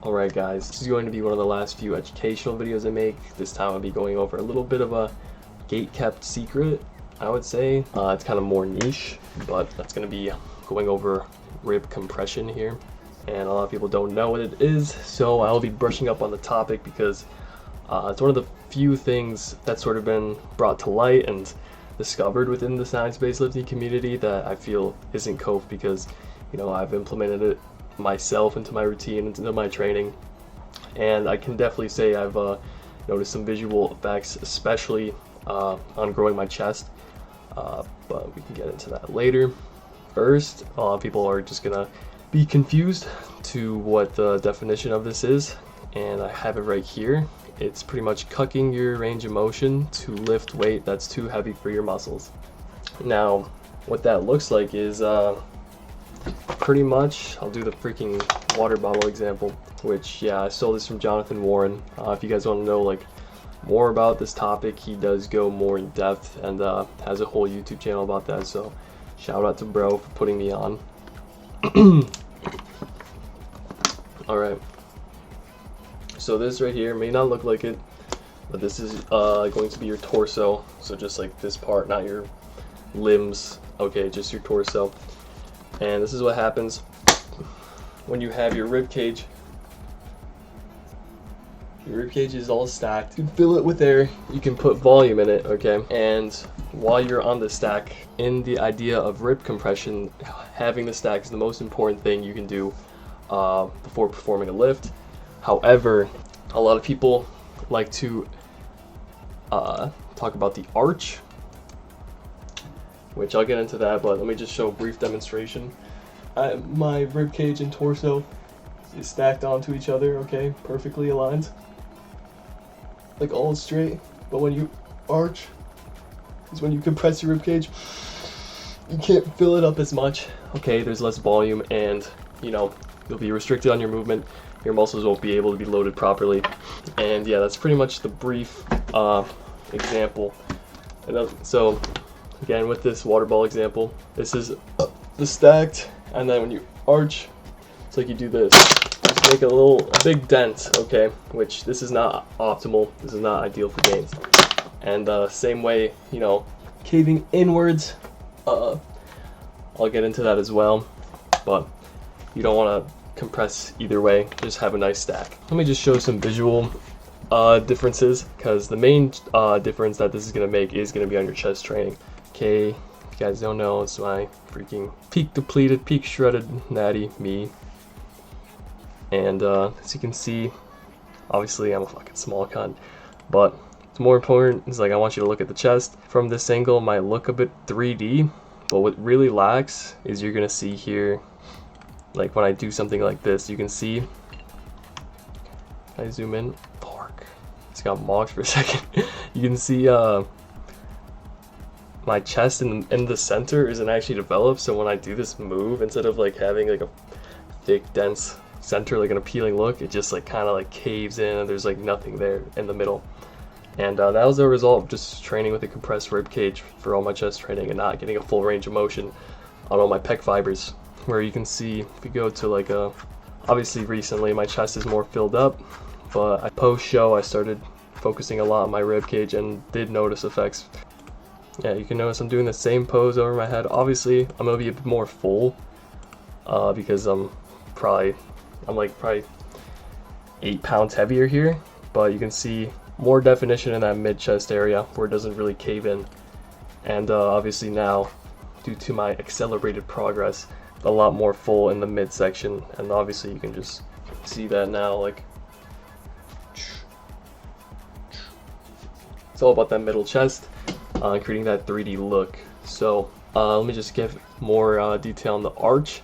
Alright guys, this is going to be one of the last few educational videos I make. This time I'll be going over a little bit of a gate-kept secret, I would say. It's kind of more niche, but that's going to be going over rib compression here. And a lot of people don't know what it is, so I'll be brushing up on the topic because it's one of the few things that's sort of been brought to light and discovered within the science-based lifting community that I feel isn't coped because, you know, I've implemented it myself into my routine, into my training, and I can definitely say I've noticed some visual effects, especially on growing my chest, but we can get into that later. First, a lot of people are just gonna be confused to what the definition of this is, and I have it right here. It's pretty much cucking your range of motion to lift weight that's too heavy for your muscles. Now, what that looks like is pretty much, I'll do the freaking water bottle example, which, yeah, I stole this from Jonathan Warren. If you guys want to know like more about this topic, he does go more in depth and has a whole YouTube channel about that, so shout out to bro for putting me on. Alright, so this right here may not look like it, but this is going to be your torso, so just like this part, not your limbs, okay, just your torso. And this is what happens when you have your rib cage. Your rib cage is all stacked. You can fill it with air. You can put volume in it, okay? And while you're on the stack, in the idea of rib compression, having the stack is the most important thing you can do before performing a lift. However, a lot of people like to talk about the arch, which I'll get into that, but let me just show a brief demonstration. My rib cage and torso is stacked onto each other, okay, perfectly aligned, like all straight. But when you arch is when you compress your rib cage, you can't fill it up as much, okay, there's less volume, and you know, you'll be restricted on your movement, your muscles won't be able to be loaded properly. And yeah, that's pretty much the brief example. And so again, with this water ball example, this is the stacked, and then when you arch, it's like you do this. Just make a big dent, okay? Which this is not optimal. This is not ideal for gains. And same way, you know, caving inwards. I'll get into that as well, but you don't want to compress either way. Just have a nice stack. Let me just show some visual differences, because the main difference that this is going to make is going to be on your chest training. Okay, if you guys don't know, it's my freaking peak depleted, peak shredded natty me. And as you can see, obviously I'm a fucking small cunt, but it's more important is like I want you to look at the chest. From this angle it might look a bit 3D, but what really lacks is you're gonna see here, like when I do something like this, you can see, I zoom in, pork, it's got mocked for a second. You can see my chest in the center isn't actually developed, so when I do this move, instead of like having like a thick dense center, like an appealing look, it just like kind of like caves in and there's like nothing there in the middle. And that was a result of just training with a compressed rib cage for all my chest training and not getting a full range of motion on all my pec fibers. Where you can see, if you go to like obviously recently my chest is more filled up, but post show I started focusing a lot on my rib cage and did notice effects. Yeah, you can notice I'm doing the same pose over my head. Obviously, I'm gonna be a bit more full because I'm probably 8 pounds heavier here, but you can see more definition in that mid-chest area where it doesn't really cave in. And obviously now, due to my accelerated progress, a lot more full in the midsection, and obviously you can just see that now, like it's all about that middle chest. Creating that 3D look. So let me just give more detail on the arch.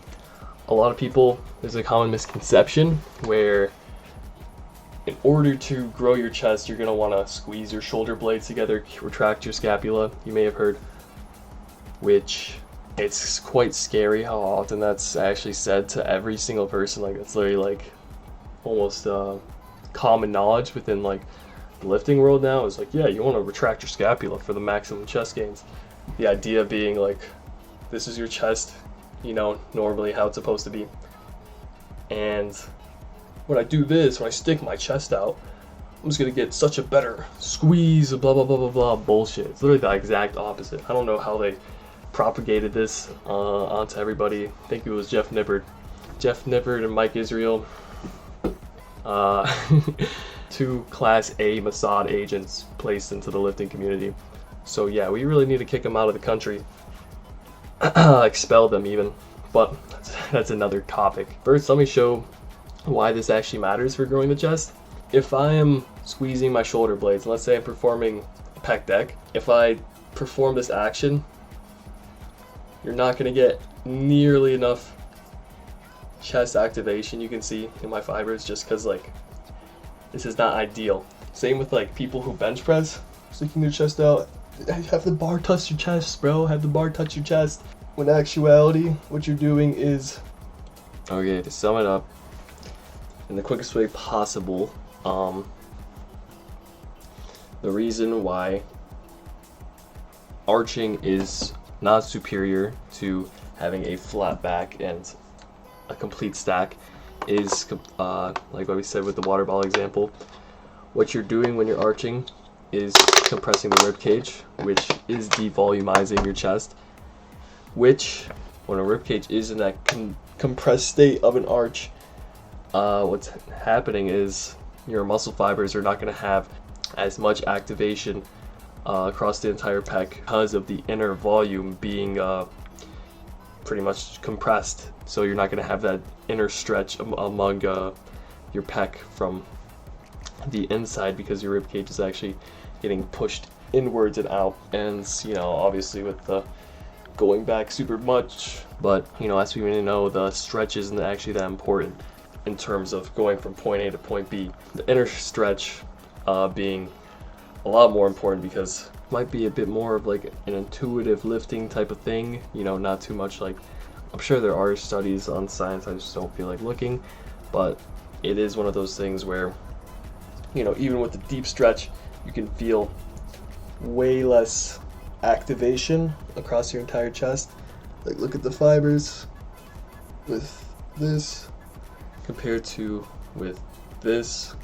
A lot of people, there's a common misconception where in order to grow your chest, you're going to want to squeeze your shoulder blades together, retract your scapula, you may have heard, which it's quite scary how often that's actually said to every single person. Like it's literally like almost common knowledge within like the lifting world now. Is like, yeah, you want to retract your scapula for the maximum chest gains. The idea being like, this is your chest, you know, normally how it's supposed to be, and when I do this, when I stick my chest out, I'm just gonna get such a better squeeze, blah blah blah blah blah. Bullshit. It's literally the exact opposite. I don't know how they propagated this onto everybody. I think it was Jeff Nippard and Mike Israel, two Class A Mossad agents placed into the lifting community. So yeah, we really need to kick them out of the country, expel them even. But that's another topic. First, let me show why this actually matters for growing the chest. If I am squeezing my shoulder blades, and let's say I'm performing a pec deck, if I perform this action, you're not going to get nearly enough chest activation, you can see in my fibers, just because like this is not ideal. Same with like people who bench press, sticking their chest out. Have the bar touch your chest, bro. Have the bar touch your chest. When actuality, what you're doing is, okay, to sum it up in the quickest way possible, the reason why arching is not superior to having a flat back and a complete stack is, like what we said with the water ball example, what you're doing when you're arching is compressing the rib cage, which is devolumizing your chest, which when a rib cage is in that compressed state of an arch, what's happening is your muscle fibers are not going to have as much activation across the entire pec because of the inner volume being pretty much compressed. So you're not going to have that inner stretch among your pec from the inside, because your rib cage is actually getting pushed inwards and out. And you know, obviously with the going back super much, but you know, as we know, the stretch isn't actually that important in terms of going from point A to point B. The inner stretch being a lot more important, because it might be a bit more of like an intuitive lifting type of thing, you know, not too much like, I'm sure there are studies on science, I just don't feel like looking, but it is one of those things where, you know, even with the deep stretch, you can feel way less activation across your entire chest. Like, look at the fibers with this compared to with this.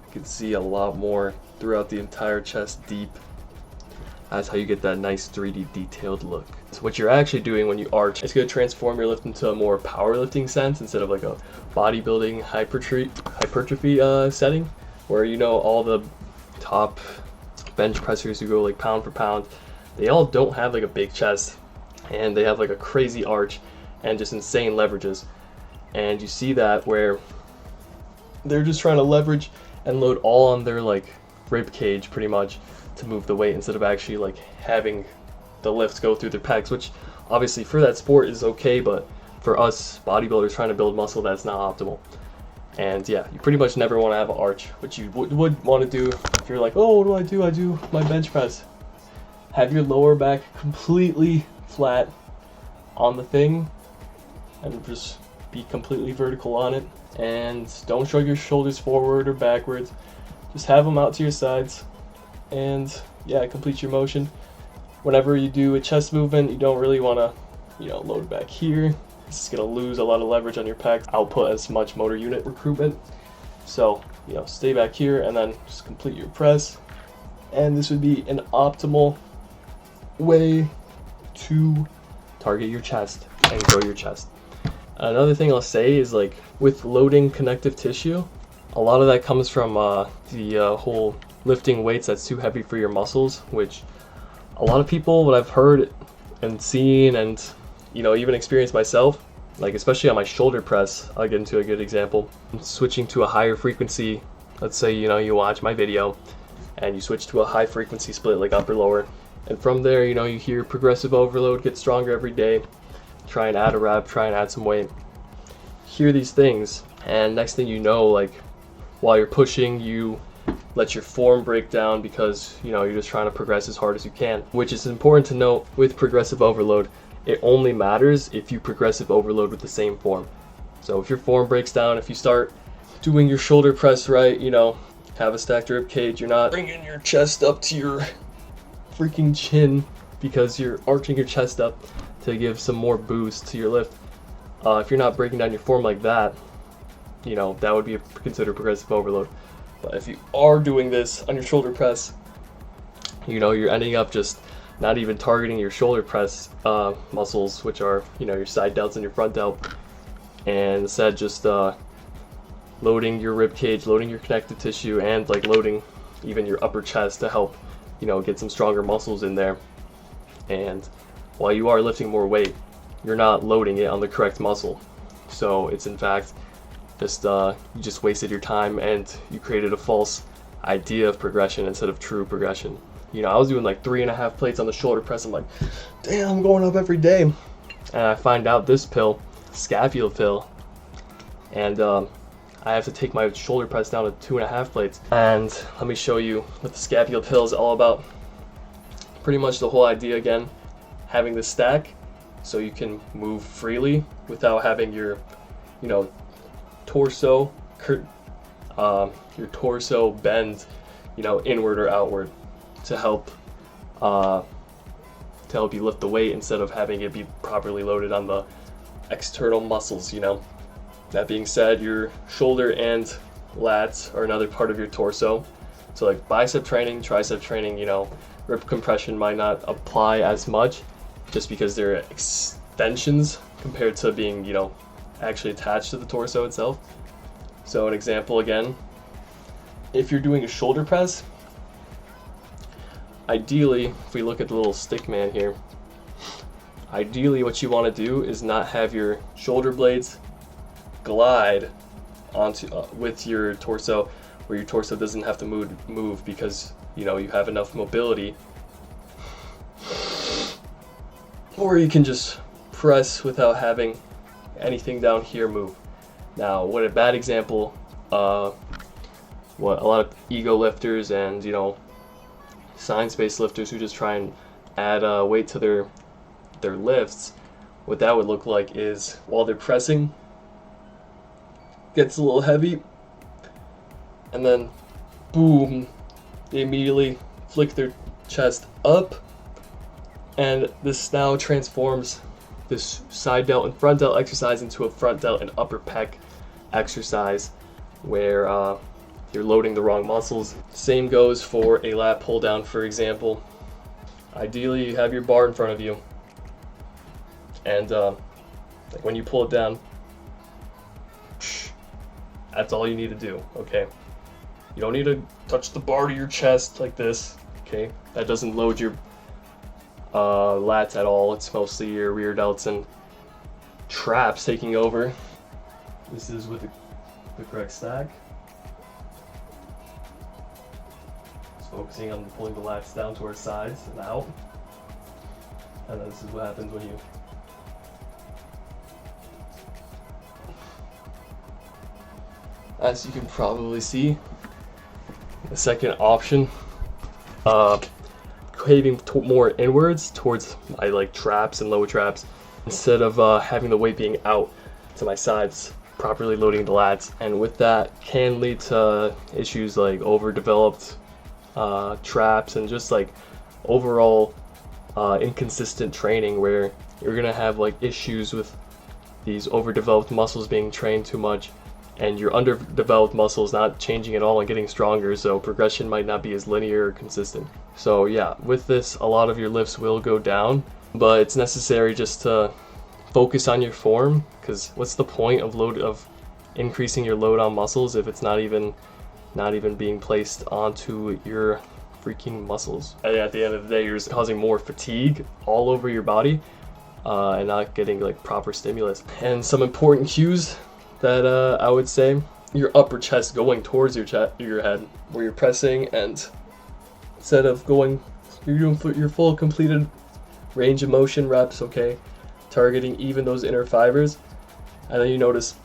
You can see a lot more throughout the entire chest deep. That's how you get that nice 3D detailed look. So what you're actually doing when you arch, it's going to transform your lift into a more powerlifting sense instead of like a bodybuilding hypertrophy setting, where, you know, all the top bench pressers who go like pound for pound, they all don't have like a big chest, and they have like a crazy arch and just insane leverages. And you see that where they're just trying to leverage and load all on their like rib cage pretty much to move the weight, instead of actually like having the lift go through their pecs, which obviously for that sport is okay, but for us bodybuilders trying to build muscle, that's not optimal. And yeah, you pretty much never want to have an arch. What you would want to do, if you're like, oh, what do? I do my bench press. Have your lower back completely flat on the thing, and just be completely vertical on it. And don't shrug your shoulders forward or backwards. Just have them out to your sides. And yeah, complete your motion. Whenever you do a chest movement, you don't really want to, you know, load back here. This is going to lose a lot of leverage on your pecs, output as much motor unit recruitment. So, you know, stay back here and then just complete your press. And this would be an optimal way to target your chest and grow your chest. Another thing I'll say is, like, with loading connective tissue, a lot of that comes from the whole lifting weights that's too heavy for your muscles, which a lot of people, what I've heard and seen and, you know, even experienced myself, like especially on my shoulder press, I'll get into a good example. Switching to a higher frequency, let's say, you know, you watch my video and you switch to a high frequency split like upper lower, and from there, you know, you hear progressive overload, get stronger every day, try and add a rep, try and add some weight, hear these things, and next thing you know, like while you're pushing, you let your form break down because, you know, you're just trying to progress as hard as you can. Which is important to note with progressive overload, it only matters if you progressive overload with the same form. So if your form breaks down, if you start doing your shoulder press right, you know, have a stacked rib cage, you're not bringing your chest up to your freaking chin because you're arching your chest up to give some more boost to your lift. If you're not breaking down your form like that, you know, that would be considered progressive overload. But if you are doing this on your shoulder press, you know, you're ending up just not even targeting your shoulder press muscles, which are, you know, your side delts and your front delt, and instead just loading your rib cage, loading your connective tissue, and like loading even your upper chest to help, you know, get some stronger muscles in there. And while you are lifting more weight, you're not loading it on the correct muscle. So it's in fact just you just wasted your time, and you created a false idea of progression instead of true progression. You know, I was doing like 3.5 plates on the shoulder press. I'm like, damn, I'm going up every day. And I find out this pill, Scapular pill, and I have to take my shoulder press down to 2.5 plates. And let me show you what the Scapular pill is all about. Pretty much the whole idea, again, having the stack so you can move freely without having your, you know, torso bend, you know, inward or outward to help you lift the weight instead of having it be properly loaded on the external muscles, you know. That being said, your shoulder and lats are another part of your torso. So like bicep training, tricep training, you know, rib compression might not apply as much just because they're extensions compared to being, you know, actually attached to the torso itself. So an example again, if you're doing a shoulder press, ideally, if we look at the little stick man here, ideally what you want to do is not have your shoulder blades glide onto with your torso, where your torso doesn't have to move because, you know, you have enough mobility, or you can just press without having anything down here move. Now, what a bad example, what a lot of ego lifters and, you know, science-based lifters who just try and add weight to their lifts, what that would look like is while they're pressing, gets a little heavy, and then boom, they immediately flick their chest up, and this now transforms this side delt and front delt exercise into a front delt and upper pec exercise where you're loading the wrong muscles. Same goes for a lat pull down, for example. Ideally, you have your bar in front of you, and like when you pull it down, that's all you need to do, okay? You don't need to touch the bar to your chest like this, okay? That doesn't load your lats at all. It's mostly your rear delts and traps taking over. This is with the correct stack. Just focusing on pulling the lats down towards sides and out. And then this is what happens when you as you can probably see, the second option, caving more inwards towards my like traps and lower traps instead of having the weight being out to my sides, properly loading the lats. And with that can lead to issues like overdeveloped traps and just like overall inconsistent training, where you're gonna have like issues with these overdeveloped muscles being trained too much and your underdeveloped muscles not changing at all and getting stronger, so progression might not be as linear or consistent. So yeah, with this, a lot of your lifts will go down, but it's necessary just to focus on your form, because what's the point of increasing your load on muscles if it's not even being placed onto your freaking muscles? And at the end of the day, you're just causing more fatigue all over your body and not getting like proper stimulus. And some important cues that I would say, your upper chest going towards your head, where you're pressing, and instead of going, you're doing your full completed range of motion reps, okay, targeting even those inner fibers, and then you notice,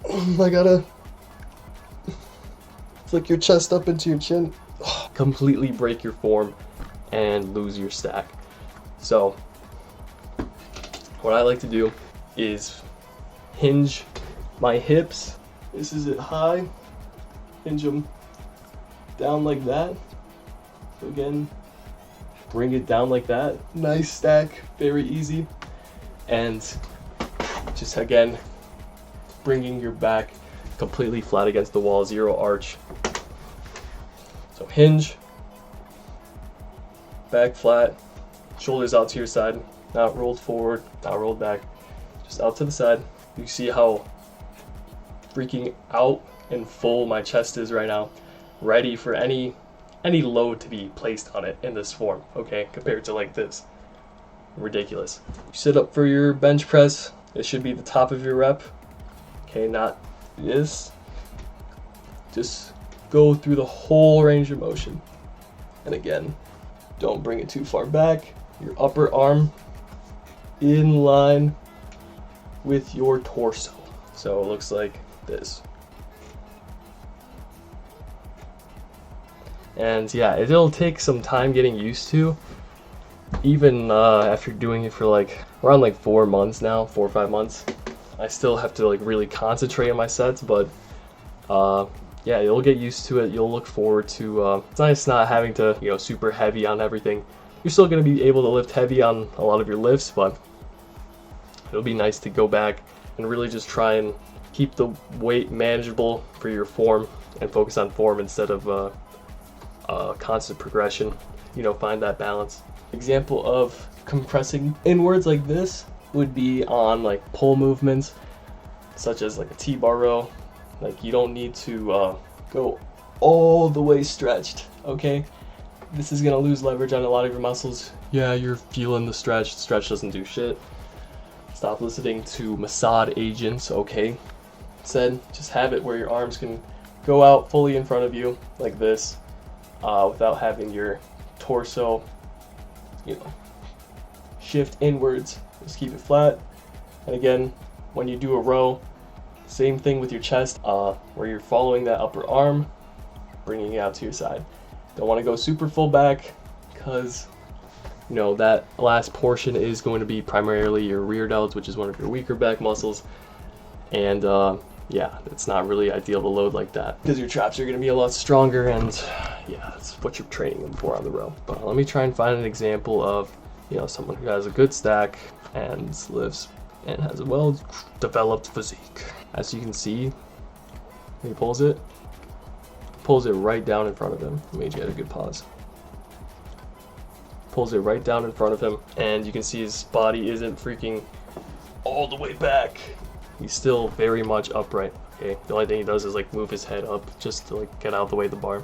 I gotta flick your chest up into your chin, completely break your form and lose your stack. So what I like to do is hinge my hips. This is it high. Hinge them down like that. So again, bring it down like that. Nice stack, very easy. And just again, bringing your back completely flat against the wall, zero arch. So hinge, back flat, shoulders out to your side, not rolled forward, not rolled back, just out to the side. You see how freaking out and full my chest is right now, ready for any load to be placed on it in this form, okay, compared to like this. Ridiculous. You sit up for your bench press, it should be the top of your rep, okay, not this. Just go through the whole range of motion. And again, don't bring it too far back. Your upper arm in line with your torso. So it looks like this. And yeah, it'll take some time getting used to. Even after doing it for like around like 4 months now, 4 or 5 months, I still have to like really concentrate on my sets, but yeah, you'll get used to it. You'll look forward to it's nice not having to, you know, super heavy on everything. You're still going to be able to lift heavy on a lot of your lifts, but it'll be nice to go back and really just try and keep the weight manageable for your form and focus on form instead of constant progression. You know, find that balance. Example of compressing inwards like this would be on like pull movements, such as like a T-bar row. Like, you don't need to go all the way stretched, okay? This is gonna lose leverage on a lot of your muscles. Yeah, you're feeling the stretch. The stretch doesn't do shit. Stop listening to massage agents, okay? Instead, just have it where your arms can go out fully in front of you like this, without having your torso, you know, shift inwards. Just keep it flat. And again, when you do a row, same thing with your chest, where you're following that upper arm, bringing it out to your side. Don't want to go super full back, because, you know, that last portion is going to be primarily your rear delts, which is one of your weaker back muscles. And yeah, it's not really ideal to load like that, because your traps are going to be a lot stronger, and yeah, that's what you're training them for on the row. But let me try and find an example of, you know, someone who has a good stack and lifts and has a well-developed physique. As you can see, when he pulls it right down in front of him. Let me get a good pause. Pulls it right down in front of him, and you can see his body isn't freaking all the way back. He's still very much upright, okay? The only thing he does is like move his head up just to like get out of the way of the bar.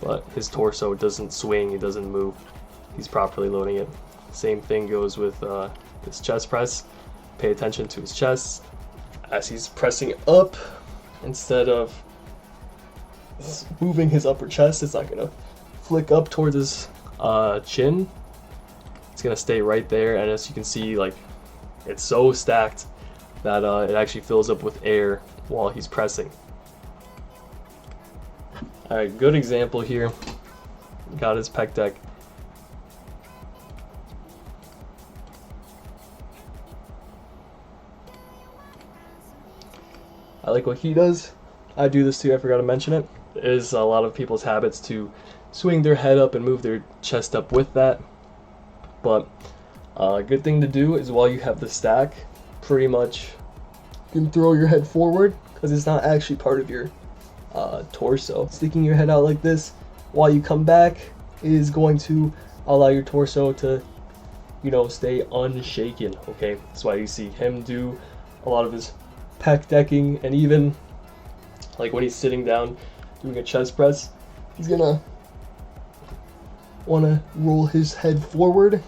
But his torso doesn't swing, it doesn't move. He's properly loading it. Same thing goes with this chest press. Pay attention to his chest as he's pressing up. Instead of moving his upper chest, it's not gonna flick up towards his chin. It's gonna stay right there, and as you can see, like, it's so stacked that it actually fills up with air while he's pressing. Alright, good example here. Got his pec deck. I like what he does. I do this too, I forgot to mention it. It is a lot of people's habits to swing their head up and move their chest up with that. But a good thing to do is while you have the stack, pretty much you can throw your head forward, because it's not actually part of your torso. Sticking your head out like this while you come back is going to allow your torso to, you know, stay unshaken, okay? That's why you see him do a lot of his pec decking, and even like when he's sitting down doing a chest press, he's gonna want to roll his head forward,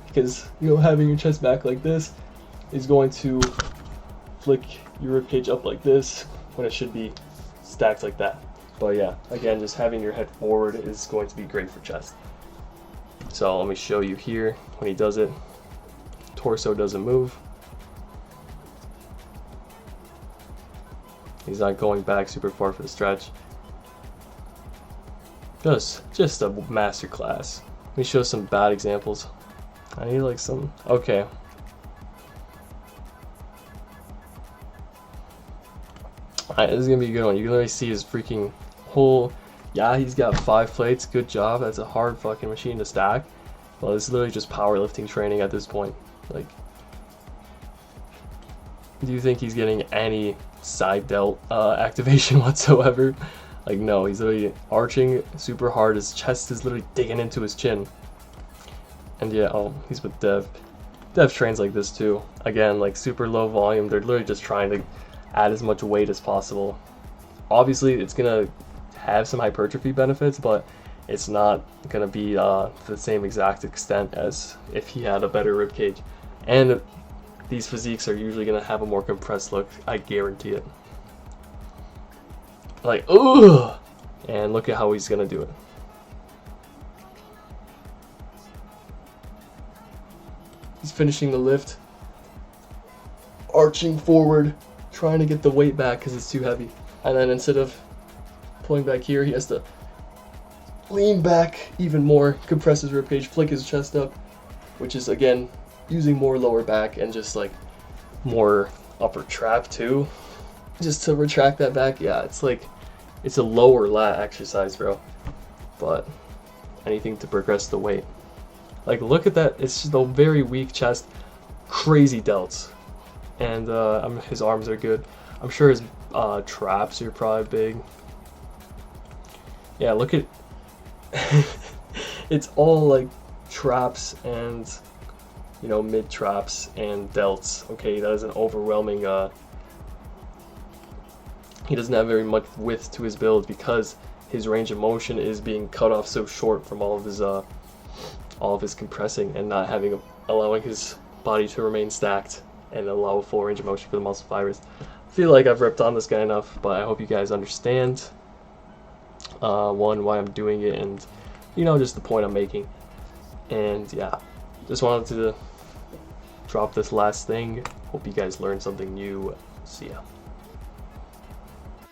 because, you know, having your chest back like this is going to flick your ribcage up like this when it should be stacked like that. But yeah, again, just having your head forward is going to be great for chest. So let me show you here when he does it. Torso doesn't move. He's not going back super far for the stretch. Just a master class. Let me show some bad examples. I need like some, okay. Alright, this is gonna be a good one. You can literally see his freaking whole, yeah, he's got 5 plates, good job. That's a hard fucking machine to stack. Well, it's literally just powerlifting training at this point. Like, Do you think he's getting any side delt activation whatsoever? Like, no, he's literally arching super hard. His chest is literally digging into his chin. And yeah, oh, he's with Dev. Dev trains like this too. Again, like super low volume. They're literally just trying to add as much weight as possible. Obviously, it's gonna have some hypertrophy benefits, but it's not gonna be to the same exact extent as if he had a better rib cage. And these physiques are usually gonna have a more compressed look. I guarantee it. Like, ugh! And look at how he's gonna do it. He's finishing the lift, arching forward, trying to get the weight back because it's too heavy. And then instead of pulling back here, he has to lean back even more, compress his ribcage, flick his chest up, which is, again, using more lower back and just like more upper trap too. Just to retract that back, yeah, it's like, it's a lower lat exercise, bro. But anything to progress the weight. Like, look at that. It's just a very weak chest. Crazy delts. And his arms are good. I'm sure his traps are probably big. Yeah, look at... It's all, like, traps and, you know, mid-traps and delts. Okay, that is an overwhelming... He doesn't have very much width to his build because his range of motion is being cut off so short from all of his compressing and not allowing his body to remain stacked and allow a full range of motion for the muscle fibers. I feel like I've ripped on this guy enough, but I hope you guys understand one, why I'm doing it, and you know, just the point I'm making. And yeah, just wanted to drop this last thing. Hope you guys learned something new. See ya.